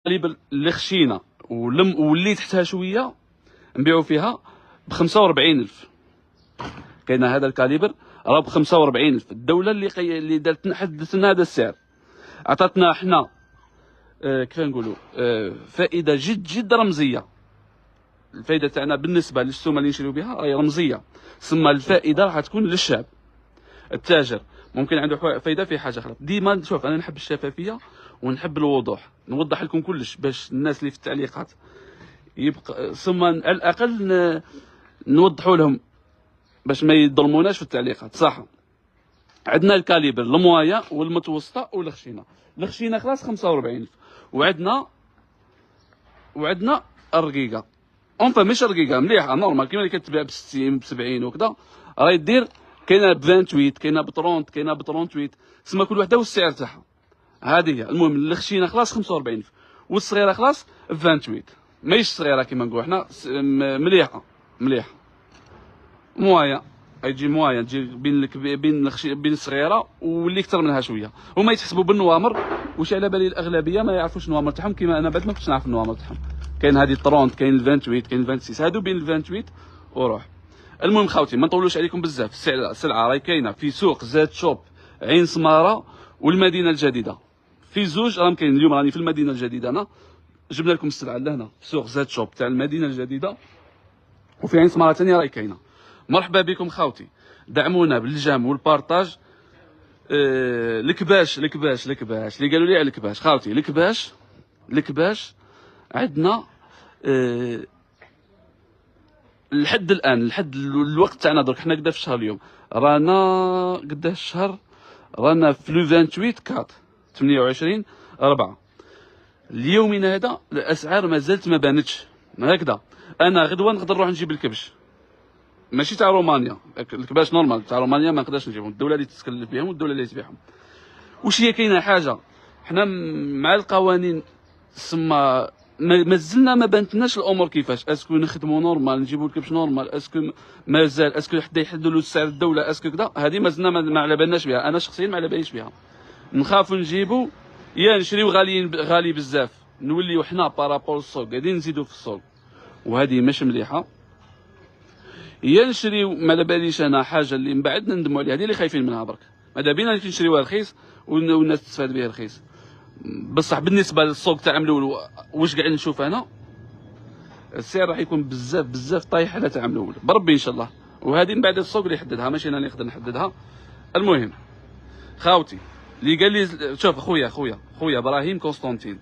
القالب اللي خشينا وليت تحتها شويه نبيعوا فيها ب 45000. كاين هذا الكاليبر راه ب 45000. الدوله اللي حددت لنا هذا السعر عطاتنا حنا كيف نقولوا فائده جد رمزيه. الفائده تاعنا بالنسبه للسومه اللي نشريو بها راهي رمزيه، ثم الفائده راح تكون للشعب. التاجر ممكن عنده فائده في حاجه اخرى. ديما شوف، انا نحب الشفافيه ونحب الوضوح، نوضح لكم كلش باش الناس اللي في التعليقات يبقى، ثم على الاقل نوضحوا لهم باش ما يظلموناش في التعليقات. صح، عندنا الكاليبر الموايا والمتوسطه والخشينه. الخشينه خلاص 45000، وعندنا الرقيقه. مش رقيقه مليحه نورمال كيما اللي كتباع ب 60 ب 70 وكذا، راهي دير كاينه ب 28 كاينه ب 30 كاينه ب 38، تسمى كل وحده والسعر تاعها. هذه هي. المهم الخشينه خلاص 45000 والصغيره خلاص ب 28. ماهيش صغيره كيما نقولوا حنا، مليحه موايا. تجي موايا تجي بين الصغيره واللي اكثر منها شويه. هما يتحسبوا بالنوامر، واش على بالي الاغلبيه ما يعرفوش النوامر تاعهم، كيما انا بعد ما كنتش نعرف النوامر تاعهم. كاين هذه 30 كاين 28 كاين 26، هادو بين 28 وروح. المهم خاوتي ما نطولوش عليكم بزاف. السلعه راهي كاينه في سوق زاد شوب عين سماره والمدينه الجديده. في زوج راهم كاين. اليوم راني في المدينه الجديده، انا جبنا لكم السلعه لهنا في سوق زاد شوب تاع المدينه الجديده، وفي عين سماره ثانيه راهي كاينه. مرحبا بكم خاوتي، دعمونا بالجام والبارطاج. الكباش اللي قالوا لي على الكباش خاوتي، الكباش عندنا لحد الان، لحد الوقت تاعنا درك. حنا قدا في الشهر اليوم، رانا قدا الشهر، رانا في لو 28 4 اليومين هذا. الاسعار ما زالت ما بانتش هكذا. انا غدوه نقدر نروح نجيب الكبش، ماشي تاع رومانيا. الكباش نورمال تاع رومانيا ما نقدرش نجيبهم، الدوله اللي تتكلف بهم والدوله اللي تبيعهم. واش هي كاينه حاجه، حنا مع القوانين سما مازلنا ما بانتناش الامور كيفاش. اسكو نخدموا نورمال نجيبوا الكبش نورمال، اسكو مازال اسكو حتى يحددوا له السعر الدوله، اسكو كذا. هذه مازلنا ما على بالناش بها. انا شخصيا ما على باليش بها. نخافوا نجيبوا يا نشريو غالي بزاف، نوليو حنا بارابول السوق قاعدين نزيدوا في السوق، وهذه ماشي مليحه. يا نشريو ما على باليش انا حاجه اللي من بعد نندموا عليها، هذه اللي خايفين منها برك. ماذا بينا نشريوها رخيص والناس تستفاد بها رخيص. بصح بالنسبه للسوق تاع ملول واش قاعد نشوف انا، السعر راح يكون بزاف طايح على تاع ملول بربي ان شاء الله. وهذه من بعد السوق اللي يحددها، ماشي انا اللي نقدر نحددها. المهم خاوتي اللي قال لي، شوف خويا ابراهيم قسطنطين،